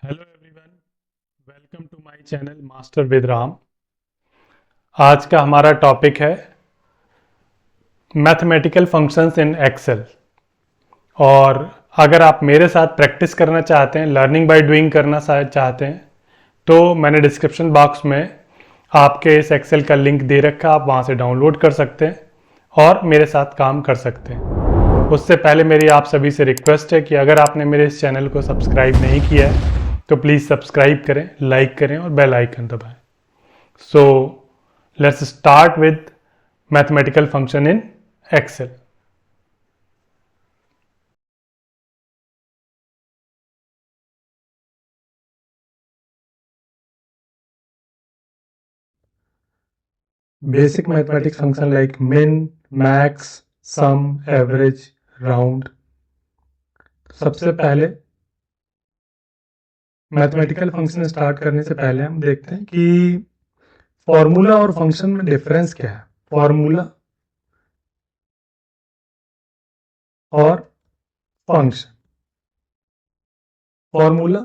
Hello everyone, welcome to my channel master with Ram. आज का हमारा टॉपिक है मैथमेटिकल फंक्शंस इन एक्सेल। और अगर आप मेरे साथ प्रैक्टिस करना चाहते हैं, लर्निंग बाय डूइंग करना चाहते हैं, तो मैंने डिस्क्रिप्शन बॉक्स में आपके इस एक्सेल का लिंक दे रखा है। आप वहाँ से डाउनलोड कर सकते हैं और मेरे साथ काम कर सकते हैं। उससे पहले मेरी आप सभी से रिक्वेस्ट है कि अगर आपने मेरे इस चैनल को सब्सक्राइब नहीं किया है तो प्लीज़ सब्सक्राइब करें, लाइक करें और बेल आइकन दबाएं। So let's start with mathematical function in Excel. Basic mathematics function like min, max, sum, average, round। सबसे पहले मैथमेटिकल फंक्शन स्टार्ट करने से पहले हम देखते हैं कि फॉर्मूला और फंक्शन में डिफरेंस क्या है। फॉर्मूला और फंक्शन। फॉर्मूला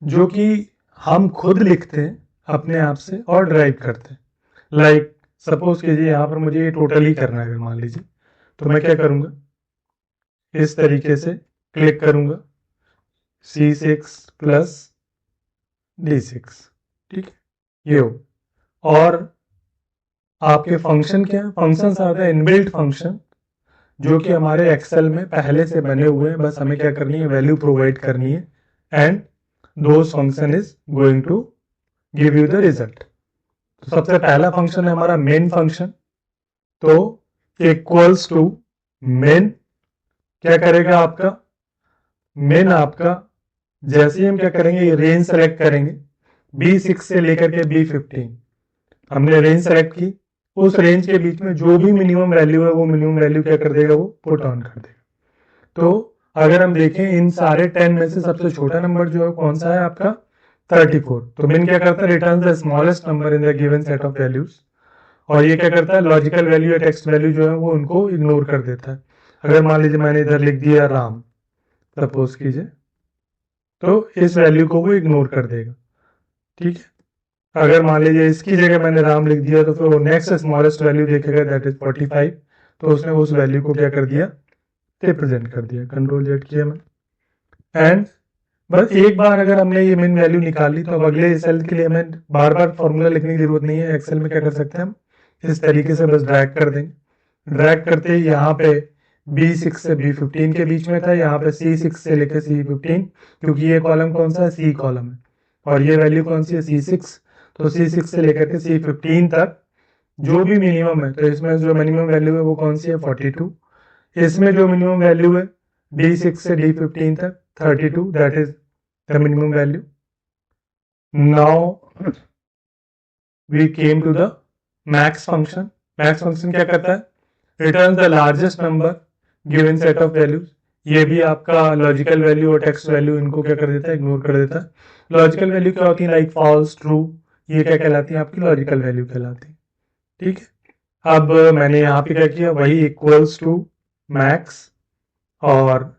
जो कि हम खुद लिखते हैं अपने आप से और ड्राइव करते हैं। लाइक सपोज कीजिए यहाँ पर मुझे ये टोटल ही करना है, मान लीजिए, तो मैं क्या करूँगा, इस तरीके से क्लिक करूँगा C6 प्लस D6, ठीक है, ये हो। और आपके फंक्शन क्या है? फंक्शंस आते हैं इनबिल्ट फंक्शन जो कि हमारे एक्सेल में पहले से बने हुए हैं, बस हमें क्या करनी है, वैल्यू प्रोवाइड करनी है and those function is going to give you the result. तो सबसे पहला फंक्शन है हमारा मेन फंक्शन, तो इक्वल्स टू मेन क्या करेगा आपका, मेन आपका जैसे ही हम क्या करेंगे, रेंज सेलेक्ट करेंगे B6 से लेकर के B15। हमने रेंज सेलेक्ट की, उस रेंज के बीच में जो भी मिनिमम वैल्यू है वो मिनिमम वैल्यू क्या कर देगा, वो पुट ऑन कर देगा। तो अगर हम देखें इन सारे 10 में से सबसे छोटा नंबर जो है कौन सा है आपका, 34। तो min क्या करता है, return the smallest number in the given set of values. और ये क्या करता है, लॉजिकल वैल्यू या टेक्स्ट वैल्यू जो है वो उनको इग्नोर कर देता है। अगर मान लीजिए मैंने इधर लिख दिया राम, सपोज कीजिए, तो इस वैल्यू को वो इग्नोर कर देगा, ठीक है। अगर मान लीजिए इसकी जगह मैंने राम लिख दिया तो फिर वो नेक्स्ट स्मॉलेस्ट वैल्यू देखेगा, दैट इज 45। तो उसने उस वैल्यू को क्या कर दिया, रिप्रेजेंट कर दिया। कंट्रोल जेड किया मैं, एंड बस एक बार अगर हमने ये मिन वैल्यू निकाल ली तो अब अगले सेल के लिए हमें बार बार फॉर्मूला लिखने की जरूरत नहीं है। एक्सेल में क्या कर सकते हैं हम, इस तरीके से बस ड्रैग कर देंगे। ड्रैग करते ही यहाँ पे B6 से B15 के बीच में था, यहाँ पे C6 से लेकर C15, क्योंकि ये कॉलम कौन सा है, C कॉलम है, और ये वैल्यू कौन सी है, C6। तो C6 से लेकर के C15 तक जो भी मिनिमम है, तो इसमें जो मिनिमम वैल्यू है वो कौन सी है, 42। इसमें जो मिनिमम वैल्यू है D6 से D15 तक 32, that is the minimum value. Now we came to the max function. Max function क्या करता है, return the largest number given set of values. ये भी आपका लॉजिकल वैल्यू और टेक्स्ट वैल्यू इनको क्या कर देता है, इग्नोर कर देता है। लॉजिकल वैल्यू क्या होती है, लाइक फॉल्स, ट्रू, ये क्या कहलाती है, आपकी लॉजिकल वैल्यू कहलाती है, ठीक है। अब मैंने यहाँ पे क्या किया, वही इक्वल्स टू मैक्स, और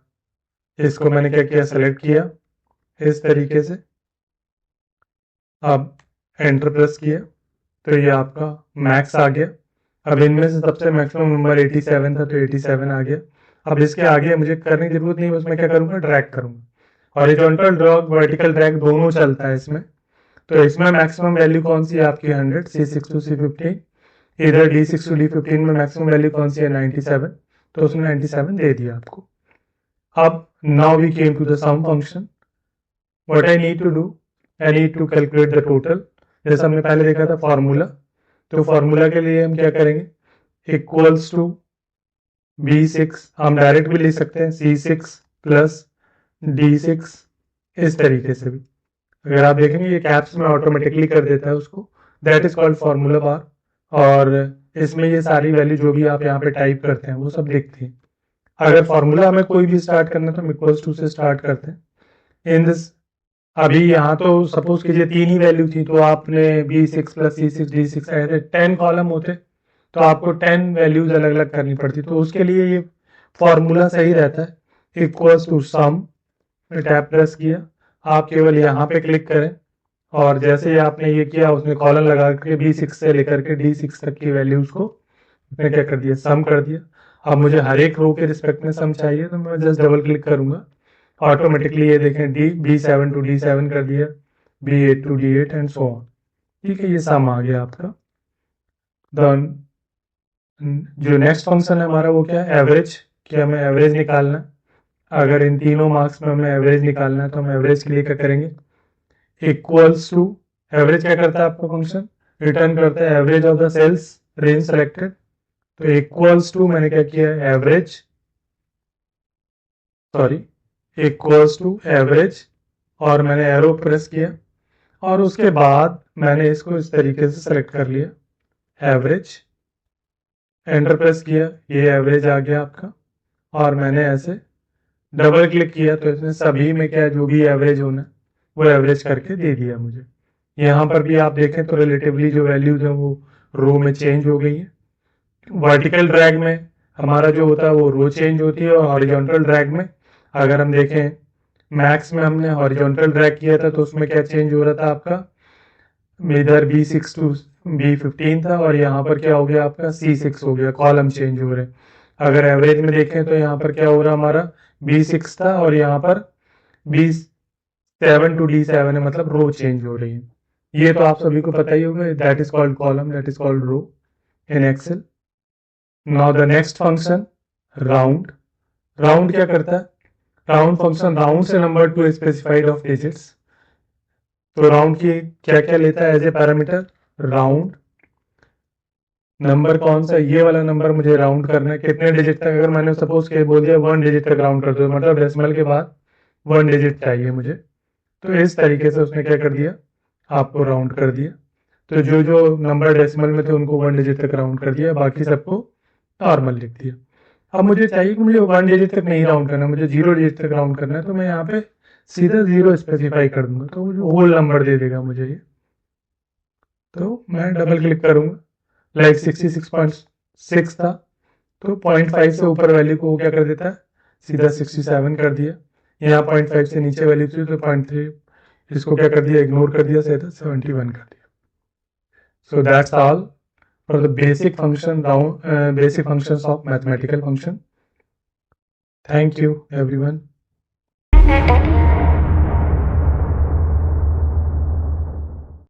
इसको मैंने क्या किया, सेलेक्ट किया इस तरीके से। अब एंटर प्रेस किया तो ये आपका मैक्स आ गया। अब इनमें से सबसे मैक्सिमम नंबर 87 था, तो 87 आ गया। अब इसके आगे मुझे करने की जरूरत नहीं, बस मैं क्या करूंगा, ड्रैग करूंगा। हॉरिजॉन्टल ड्रैग, वर्टिकल ड्रैग दोनों चलता है इसमें। तो इसमें मैक्सिमम वैल्यू कौन सी है आपकी, 100, C6 टू C15। इधर D6 टू D15 में मैक्सिमम वैल्यू कौन सी है, 97। तो उसने 97 दे दिया आपको। अब now we came to the sum function. What I need to do, I need to calculate the total. जैसा हमने पहले देखा था फॉर्मूला, तो फॉर्मूला के लिए हम क्या करेंगे, इक्वल्स टू B6, हम डायरेक्ट भी लिख सकते हैं C6 प्लस D6, इस तरीके से भी। अगर आप देखेंगे ये कैप्स में ऑटोमेटिकली कर देता है उसको, that is called formula bar. और इसमें ये सारी वैल्यू जो भी आप यहाँ पे टाइप करते हैं वो सब दिखती है। अगर फॉर्मूला हमें कोई भी स्टार्ट करना है तो हम इक्वल्स टू से स्टार्ट करते हैं। इन दिस, अभी यहाँ तो सपोज कीजिए 3 ही वैल्यू थी, तो आपने B6 प्लस C6 D6 ऐसे 10 कॉलम होते तो आपको 10 वैल्यूज अलग अलग करनी पड़ती। तो उसके लिए ये फॉर्मूला सही रहता है, equals to sum, tab press किया, आप केवल यहाँ पे क्लिक करें और जैसे ही आपने ये किया उसने कॉलन लगा के B6 से लेकर के D6 तक की वैल्यूज को उसने क्या कर दिया, सम कर दिया। अब मुझे हर एक रो के रिस्पेक्ट में सम चाहिए तो मैं जस्ट डबल क्लिक करूंगा, ऑटोमेटिकली ये देखें B7 टू D7 कर दिया, B8 to D8 and so on. ठीक है, ये सम आ गया आपका। जो नेक्स्ट फंक्शन है हमारा वो क्या है, एवरेज। कि हमें एवरेज निकालना है। अगर इन तीनों मार्क्स में हमें एवरेज निकालना है तो हम एवरेज के लिए क्या करेंगे, इक्वल्स टू, एवरेज क्या करता है आपका फंक्शन, रिटर्न करता है average of the cells range selected. तो इक्वल्स टू मैंने क्या किया, average, sorry, equals to average, और मैंने एरो प्रेस किया और उसके बाद मैंने इसको इस तरीके से सेलेक्ट कर लिया, एवरेज, एंटर प्रेस किया, ये एवरेज आ गया आपका। और मैंने ऐसे डबल क्लिक किया तो इसने सभी में क्या जो भी एवरेज होना वो एवरेज करके दे दिया मुझे। यहाँ पर भी आप देखें तो रिलेटिवली जो वैल्यूज है वो रो में चेंज हो गई है। वर्टिकल ड्रैग में हमारा जो होता है वो रो चेंज होती है, और हॉरिजॉन्टल ड्रैग में अगर हम देखें, मैक्स में हमने हॉरिजॉन्टल ड्रैग किया था तो उसमें क्या चेंज हो रहा था आपका, इधर B6 टू B15 था और यहाँ पर क्या हो गया आपका C6 हो गया, कॉलम चेंज हो रहे। अगर एवरेज में देखें तो यहाँ पर क्या हो रहा हमारा B6 था और यहाँ पर B7 टू D7 है, मतलब रो चेंज हो रही है। ये तो आप सभी को पता ही होगा, that is called column, that is called row in Excel. Now the next function round. Round क्या करता है, राउंड फंक्शन राउंड से number to specified of digits. तो राउंड की क्या क्या लेता है as a parameter, round number कौन सा, ये वाला नंबर मुझे राउंड करना है कितने डिजिट तक। अगर मैंने सपोज के बोल दिया 1 डिजिट तक राउंड कर दो, मतलब डेसिमल के बाद 1 डिजिट चाहिए मुझे, तो इस तरीके से उसने क्या कर दिया, आपको राउंड कर दिया। तो जो जो नंबर डेसिमल में थे उनको 1 डिजिट तक राउंड कर दिया, बाकी सबको नॉर्मल लिख दिया। अब मुझे चाहिए कि मुझे 1 डिजिट तक नहीं राउंड करना, मुझे 0 डिजिट तक राउंड करना है, तो मैं यहाँ पे सीधा 0 स्पेसिफाई कर दूंगा तो मुझे होल नंबर दे देगा मुझे ये। तो मैं डबल क्लिक करूंगा, लाइक 66.6 था तो 0.5 से ऊपर वैल्यू को वो क्या कर देता है, सीधा 67 कर दिया। यहाँ 0.5 से नीचे वैल्यू थी तो 0.3, इसको क्या कर दिया, इग्नोर कर दिया, सीधा 71 कर दिया। So that's all for the basic function basic functions of mathematical function. Thank you everyone.